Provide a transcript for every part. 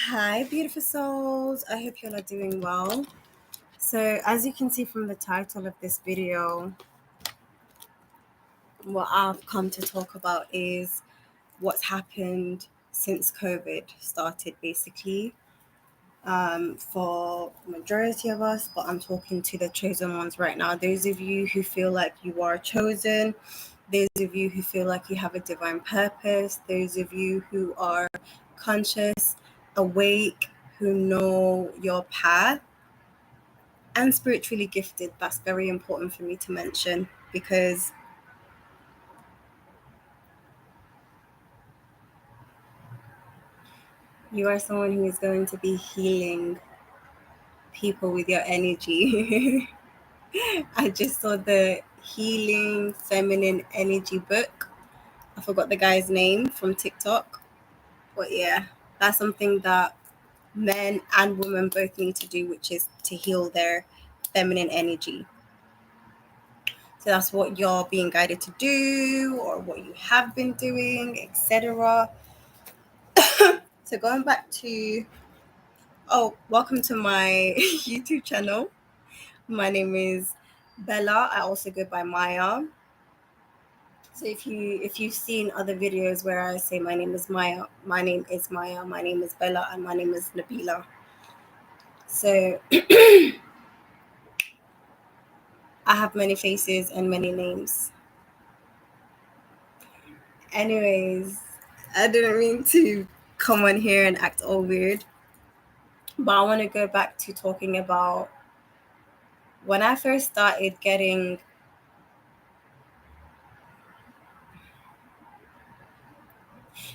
Hi, beautiful souls. I hope you all are doing well. So, as you can see from the title of this video, what I've come to talk about is what's happened since COVID started, basically, for majority of us. But I'm talking to the chosen ones right now. Those of you who feel like you are chosen, those of you who feel like you have a divine purpose, those of you who are conscious, awake, who know your path, and spiritually gifted. That's very important for me to mention because you are someone who is going to be healing people with your energy. I just saw the Healing Feminine Energy book. I forgot the guy's name from TikTok. But yeah, that's something that men and women both need to do, which is to heal their feminine energy. So that's what you're being guided to do, or what you have been doing, etc. So going back to, welcome to my YouTube channel. My name is Bella. I also go by Maya. So if you've seen other videos where I say my name is Maya, my name is Maya, my name is Bella, and my name is Nabila. So I have many faces and many names. Anyways, I didn't mean to come on here and act all weird, but I want to go back to talking about when I first started getting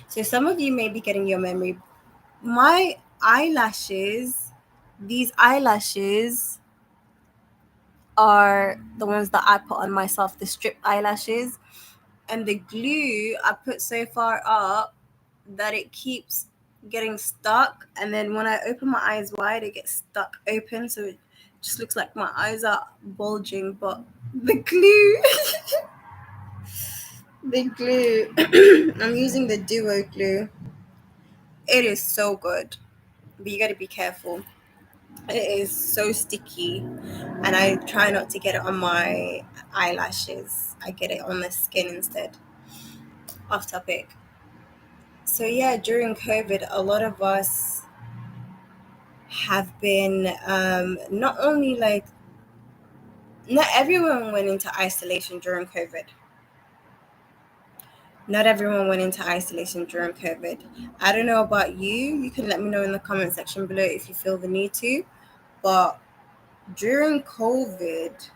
so some of you may be getting your memory. My eyelashes, these eyelashes are the ones that I put on myself, the strip eyelashes, and the glue I put so far up that it keeps getting stuck, and then when I open my eyes wide it gets stuck open, so it just looks like my eyes are bulging. But the glue the glue I'm using the Duo glue. It is so good, but you got to be careful. It is so sticky, and I try not to get it on my eyelashes. I get it on the skin instead. Off topic. So yeah, during COVID, a lot of us have been not only like, not everyone went into isolation during COVID. Not everyone went into isolation during COVID. I don't know about you. You can let me know in the comment section below if you feel the need to. But during COVID,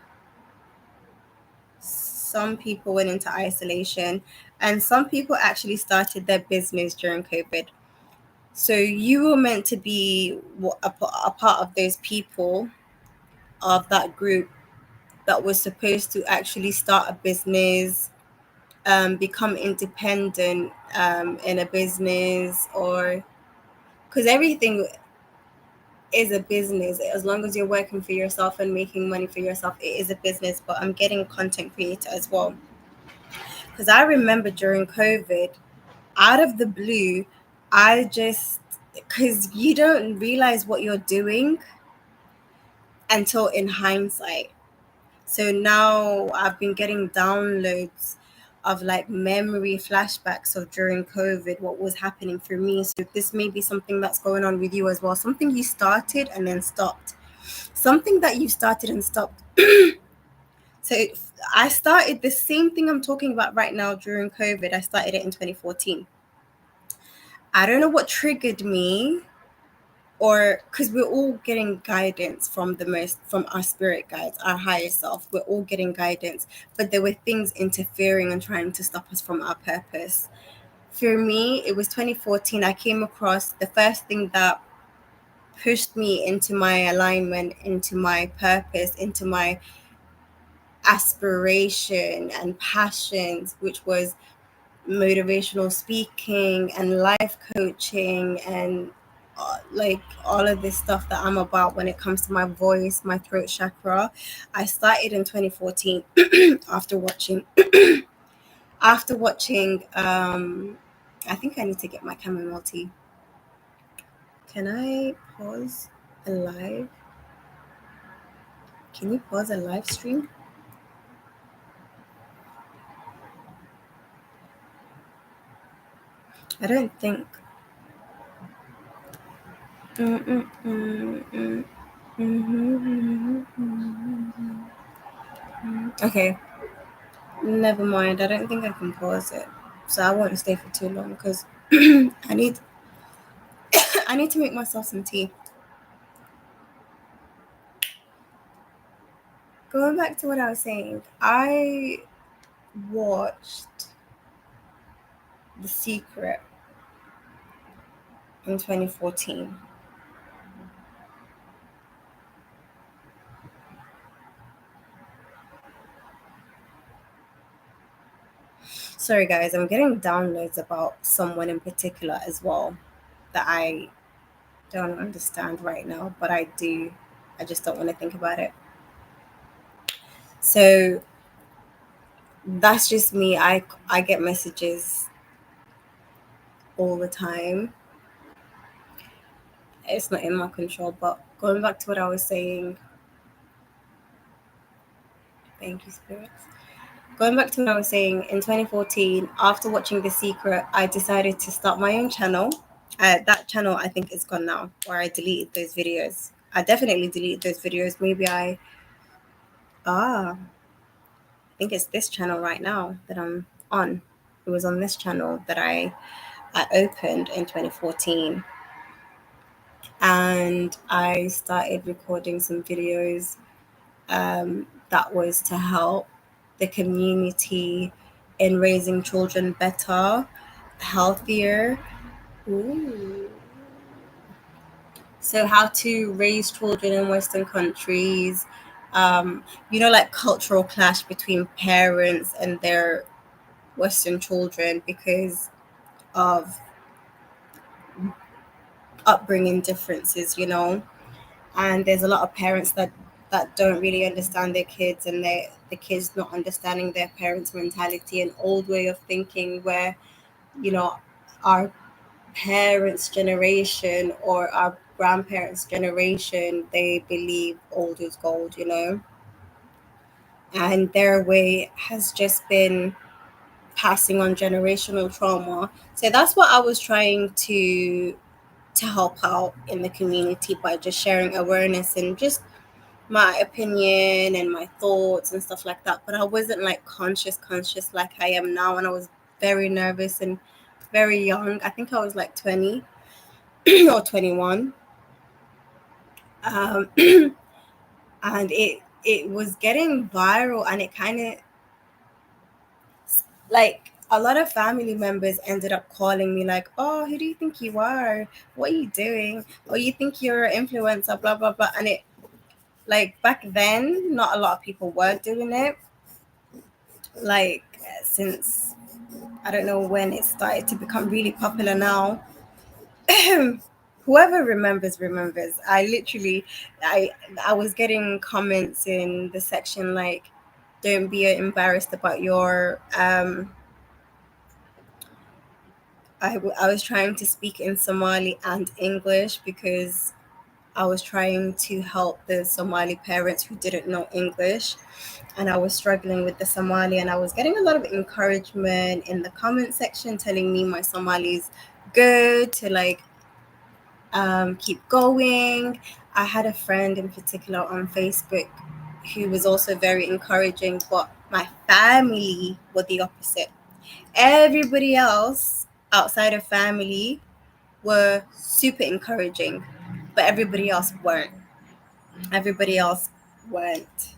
some people went into isolation, and some people actually started their business during COVID. So you were meant to be a part of those people, of that group that was supposed to actually start a business, become independent in a business, or because everything is a business. As long as you're working for yourself and making money for yourself, it is a business. But I'm getting a content creator as well, because I remember during COVID, out of the blue, I just, because you don't realize what you're doing until in hindsight. So now I've been getting downloads of like memory flashbacks of during COVID, what was happening for me. So this may be something that's going on with you as well. Something you started and then stopped. Something that you started and stopped. So I started the same thing I'm talking about right now during COVID. I started it in 2014. I don't know what triggered me, or because we're all getting guidance from our spirit guides, our higher self. We're all getting guidance, but there were things interfering and trying to stop us from our purpose. For me, it was 2014. I came across the first thing that pushed me into my alignment, into my purpose, into my aspiration and passions, which was motivational speaking and life coaching, and like all of this stuff that I'm about when it comes to my voice, my throat chakra. I started in 2014 after watching after watching, I think I need to get my chamomile tea. Can I pause a live? Can you pause a live stream? I don't think. Okay, never mind. I don't think I can pause it, so I won't stay for too long because I need I need to make myself some tea. Going back to what I was saying, I watched The Secret in 2014. Sorry, guys, I'm getting downloads about someone in particular as well that I don't understand right now, but I do. I just don't want to think about it. So that's just me. I get messages all the time. It's not in my control, but going back to what I was saying, thank you, spirits. Going back to what I was saying, in 2014, after watching The Secret, I decided to start my own channel. That channel, I think, is gone now, or I deleted those videos. I definitely deleted those videos. Maybe I think it's this channel right now that I'm on. It was on this channel that I opened in 2014. And I started recording some videos that was to help the community in raising children better, healthier. Ooh. So, how to raise children in Western countries, like cultural clash between parents and their Western children because of upbringing differences. And there's a lot of parents that don't really understand their kids, and the kids not understanding their parents' mentality, an old way of thinking where you know our parents' generation or our grandparents' generation, they believe old is gold, and their way has just been passing on generational trauma. So that's what I was trying to help out in the community by just sharing awareness and just my opinion and my thoughts and stuff like that. But I wasn't like conscious like I am now, and I was very nervous and very young. I think I was like 20 or 21. um, and it was getting viral, and it kind of like a lot of family members ended up calling me like, oh, who do you think you are, what are you doing, oh, you think you're an influencer, blah blah blah. And it, like, back then not a lot of people were doing it, like, since I don't know when it started to become really popular now. Whoever remembers. I was getting comments in the section like, don't be embarrassed about your I was trying to speak in Somali and English because I was trying to help the Somali parents who didn't know English, and I was struggling with the Somali, and I was getting a lot of encouragement in the comment section telling me my Somali is good, to like keep going. I had a friend in particular on Facebook who was also very encouraging, but my family were the opposite. Everybody else outside of family were super encouraging, but everybody else weren't. Everybody else weren't.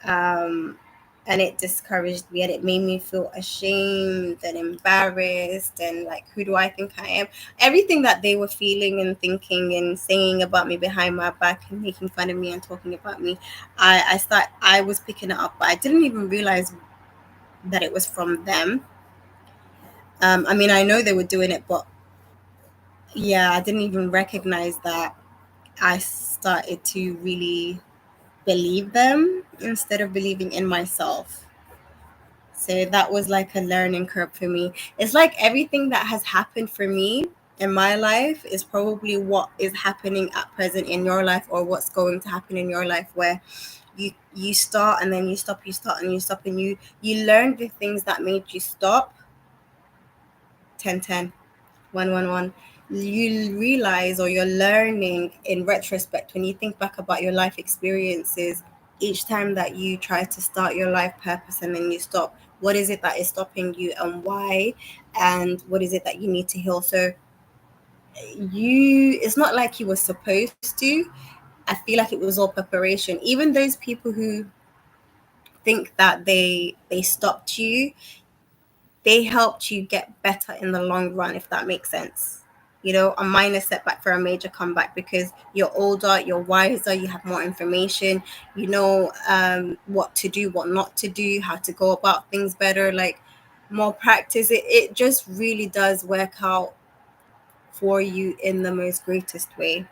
Um, and it discouraged me, and it made me feel ashamed and embarrassed, and like, who do I think I am? Everything that they were feeling and thinking and saying about me behind my back and making fun of me and talking about me, I was picking it up, but I didn't even realize that it was from them. I mean, I know they were doing it, but yeah, I didn't even recognize that I started to really believe them instead of believing in myself. So that was like a learning curve for me. It's like everything that has happened for me in my life is probably what is happening at present in your life, or what's going to happen in your life, where you start and then you stop, you start and you stop, and you learn the things that made you stop. 10 10 111. You realize, or you're learning in retrospect, when you think back about your life experiences, each time that you try to start your life purpose and then you stop, what is it that is stopping you and why, and what is it that you need to heal? So it's not like you were supposed to. I feel like it was all preparation. Even those people who think that they stopped you, they helped you get better in the long run, if that makes sense. A minor setback for a major comeback, because you're older, you're wiser, you have more information, what to do, what not to do, how to go about things better, like more practice. It just really does work out for you in the most greatest way.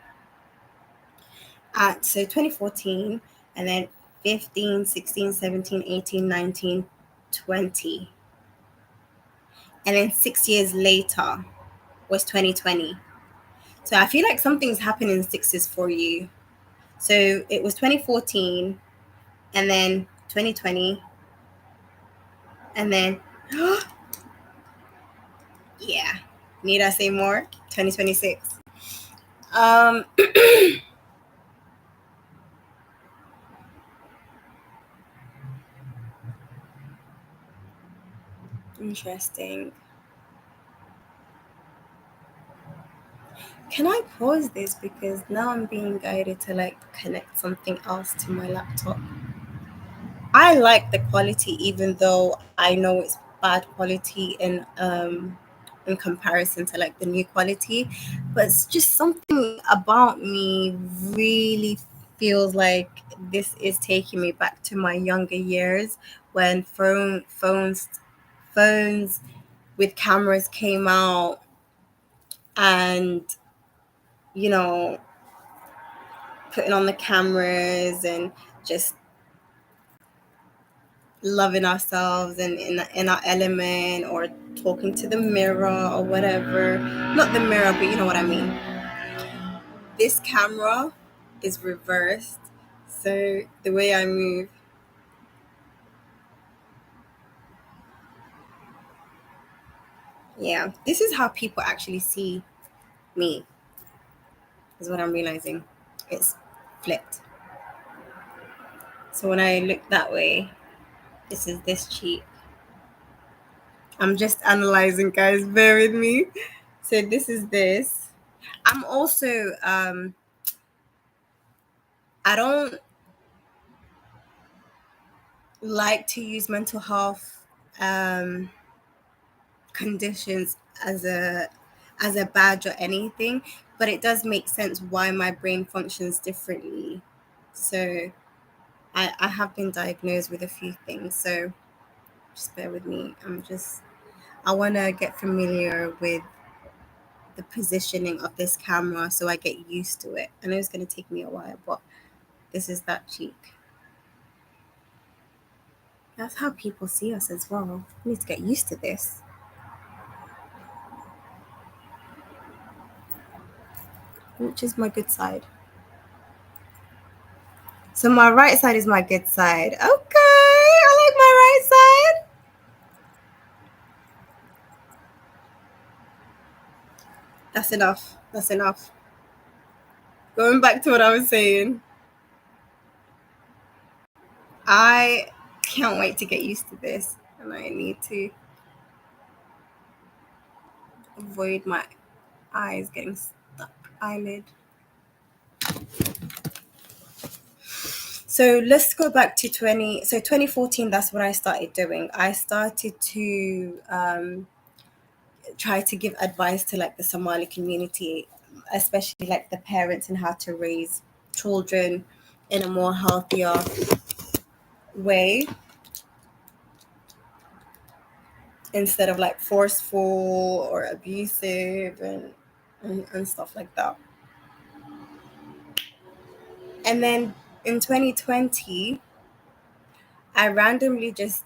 So 2014, and then 15, 16, 17, 18, 19, 20. And then 6 years later was 2020. So I feel like something's happened in sixes for you. So it was 2014, and then 2020, and then, yeah, need I say more? 2026. Um, Interesting. Can I pause this, because now I'm being guided to like connect something else to my laptop? I like the quality, even though I know it's bad quality in comparison to like the new quality. But it's just something about me really feels like this is taking me back to my younger years, when phones with cameras came out, and you know putting on the cameras and just loving ourselves and in our element, or talking to the mirror or whatever. Not the mirror, but you know what I mean. This camera is reversed. So the way I move, yeah, this is how people actually see me, is what I'm realizing. It's flipped. So when I look that way, this is this cheek. I'm just analyzing, guys. Bear with me. So this is this. I'm also I don't like to use mental health um, conditions as a badge or anything, but it does make sense why my brain functions differently. So I have been diagnosed with a few things. So just bear with me. I want to get familiar with the positioning of this camera so I get used to it. I know it's going to take me a while, but this is that cheek. That's how people see us as well. We need to get used to this. Which is my good side? So my right side is my good side. Okay, I like my right side. That's enough. That's enough. Going back to what I was saying, I can't wait to get used to this, and I need to avoid my eyes getting stuck. Eyelid. So let's go back to 2014. That's what I started doing. I started to try to give advice to like the Somali community, especially like the parents, and how to raise children in a more healthier way, instead of like forceful or abusive, and stuff like that. And then in 2020, I randomly just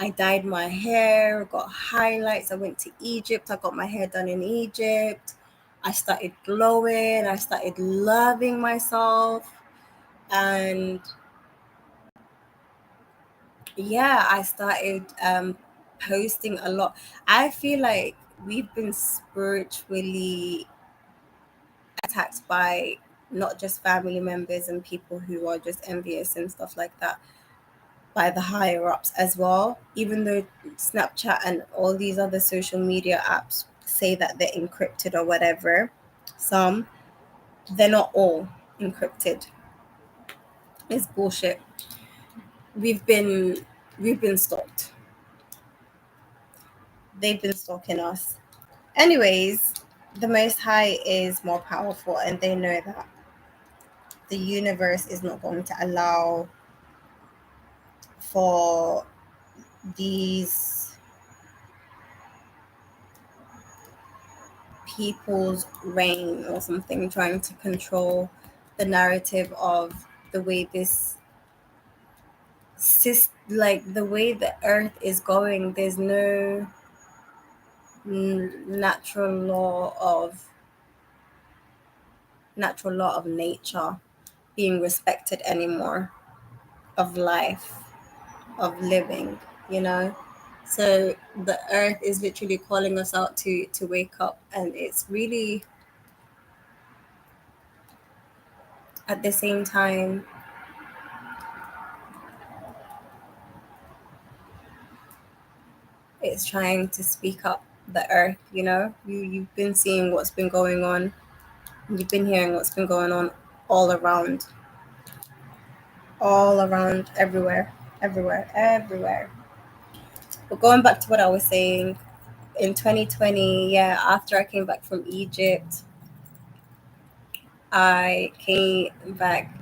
I dyed my hair, got highlights. I went to Egypt. I got my hair done in Egypt. I started glowing. I started loving myself. And yeah, I started posting a lot. I feel like we've been spiritually attacked by not just family members and people who are just envious and stuff like that, by the higher ups as well. Even though Snapchat and all these other social media apps say that they're encrypted or whatever, some, they're not all encrypted. It's bullshit. We've been we've been stalked. They've been stalking us. Anyways, the Most High is more powerful, and they know that the universe is not going to allow for these people's reign or something trying to control the narrative of the way this like the way the earth is going. There's no natural law of nature being respected anymore, of life, of living, you know. So the earth is literally calling us out to wake up, and it's really, at the same time, it's trying to speak up. The earth, you know, you've been seeing what's been going on, you've been hearing what's been going on all around, everywhere, everywhere. But going back to what I was saying, in 2020, yeah, after I came back from Egypt, I came back,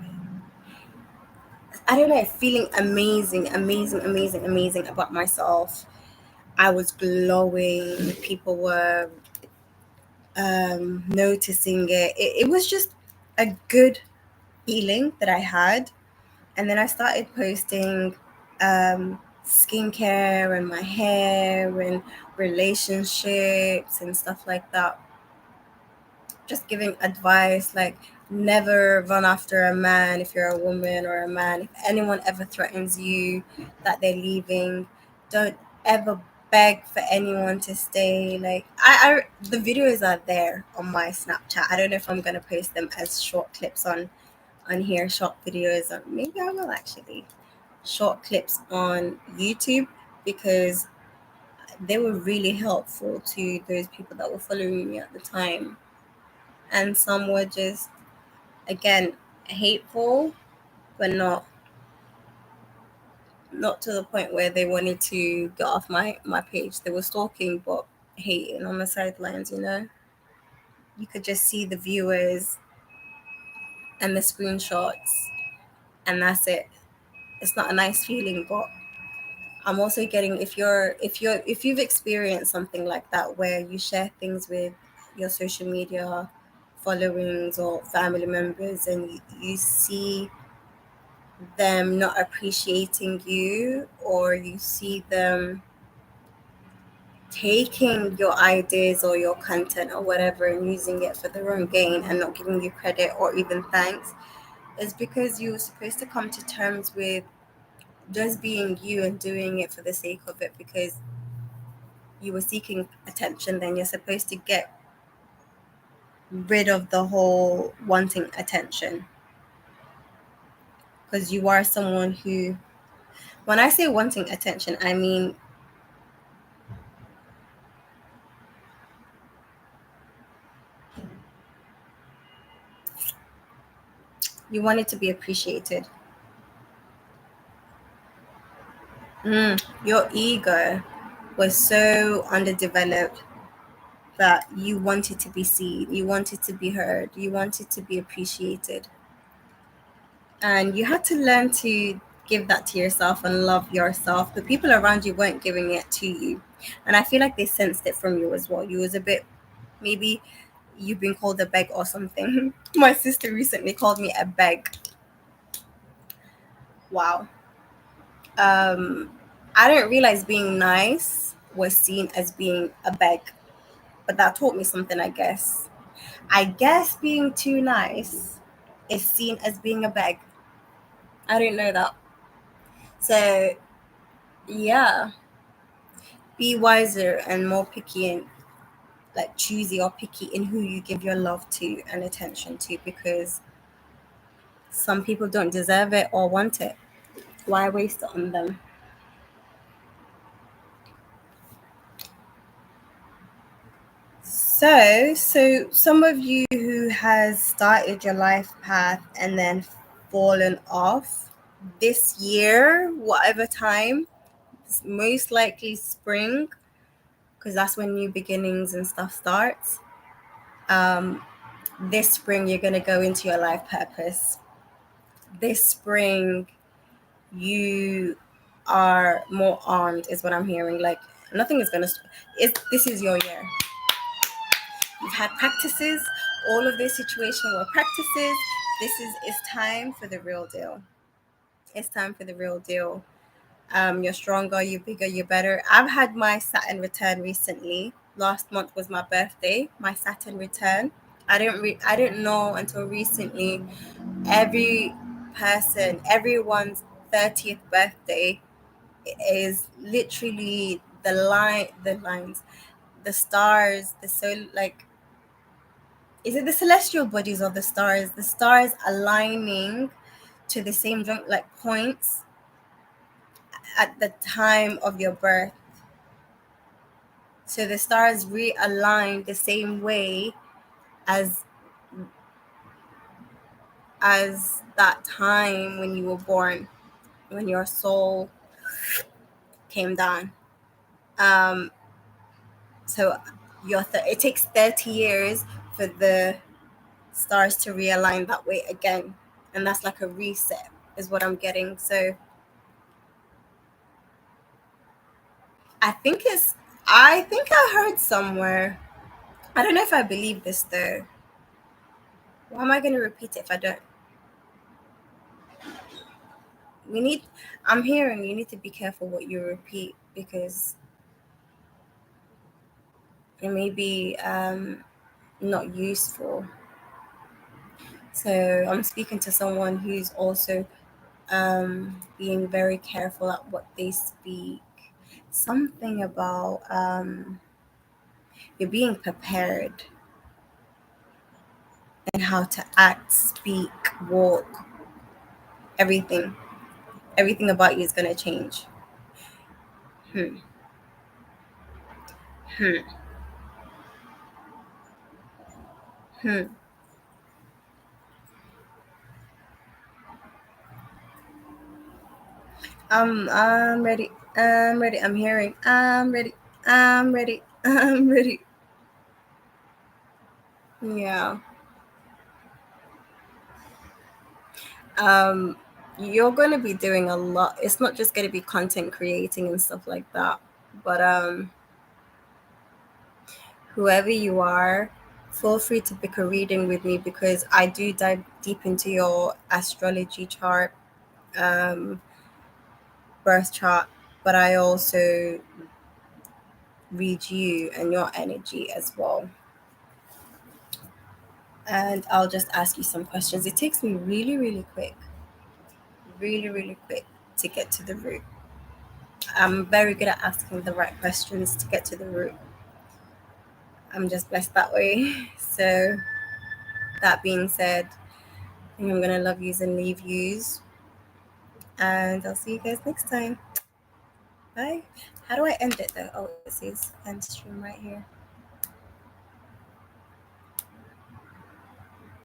I don't know, feeling amazing about myself. I was glowing. People were noticing it. It was just a good feeling that I had. And then I started posting skincare and my hair and relationships and stuff like that. Just giving advice like, never run after a man if you're a woman or a man. If anyone ever threatens you that they're leaving, don't ever beg for anyone to stay. Like, the videos are there on my Snapchat. I don't know if I'm gonna post them as short clips on here, short videos, or maybe I will actually, short clips on YouTube, because they were really helpful to those people that were following me at the time. And some were just, again, hateful, but not to the point where they wanted to get off my page. They were stalking, but hating on the sidelines, you know. You could just see the viewers and the screenshots, and that's it. It's not a nice feeling. But I'm also getting, if you've experienced something like that where you share things with your social media followings or family members, and you see them not appreciating you, or you see them taking your ideas or your content or whatever and using it for their own gain and not giving you credit or even thanks, is because you were supposed to come to terms with just being you and doing it for the sake of it, because you were seeking attention. Then you're supposed to get rid of the whole wanting attention, because you are someone who, when I say wanting attention, I mean you wanted to be appreciated. Your ego was so underdeveloped that you wanted to be seen, you wanted to be heard, you wanted to be appreciated. And you had to learn to give that to yourself and love yourself. The people around you weren't giving it to you. And I feel like they sensed it from you as well. You was a bit, maybe you've been called a beg or something. My sister recently called me a beg. Wow. Um, I didn't realize being nice was seen as being a beg, but that taught me something, I guess. I guess being too nice is seen as being a beg. I didn't know that. So, yeah, be wiser and more picky and like choosy or picky in who you give your love to and attention to, because some people don't deserve it or want it. Why waste it on them? So some of you who has started your life path and then fallen off this year, whatever time, most likely spring, because that's when new beginnings and stuff starts. Um, this spring, you're gonna go into your life purpose. This spring, you are more armed, is what I'm hearing. Like nothing is gonna. This is your year. You've had practices. All of this situation were practices. It's time for the real deal. It's time for the real deal. You're stronger, you're bigger, you're better. I've had my Saturn return recently. Last month was my birthday. My Saturn return. I didn't know until recently. Every person, everyone's 30th birthday is literally the lines, the stars, the soul, like, is it the celestial bodies of the stars? The stars aligning to the same like points at the time of your birth. So the stars realign the same way as that time when you were born, when your soul came down. Um, so it takes 30 years for the stars to realign that way again, and that's like a reset, is what I'm getting. So I think it's. I think I heard somewhere. I don't know if I believe this though. Why am I going to repeat it if I don't? We need. I'm hearing you need to be careful what you repeat, because it may be not useful. So I'm speaking to someone who's also being very careful at what they speak. Something about you're being prepared and how to act, speak, walk, everything. Everything about you is going to change. Hmm. Hmm. Hmm. I'm ready. I'm ready. I'm hearing. I'm ready. I'm ready. I'm ready. Yeah. Um, you're going to be doing a lot. It's not just going to be content creating and stuff like that, but whoever you are, feel free to book a reading with me, because I do dive deep into your astrology chart, um, birth chart, but I also read you and your energy as well. And I'll just ask you some questions. It takes me really, really quick to get to the root. I'm very good at asking the right questions to get to the root. I'm just blessed that way. So, that being said, I think I'm going to love yous and leave yous. And I'll see you guys next time. Bye. How do I end it though? Oh, it says end stream right here.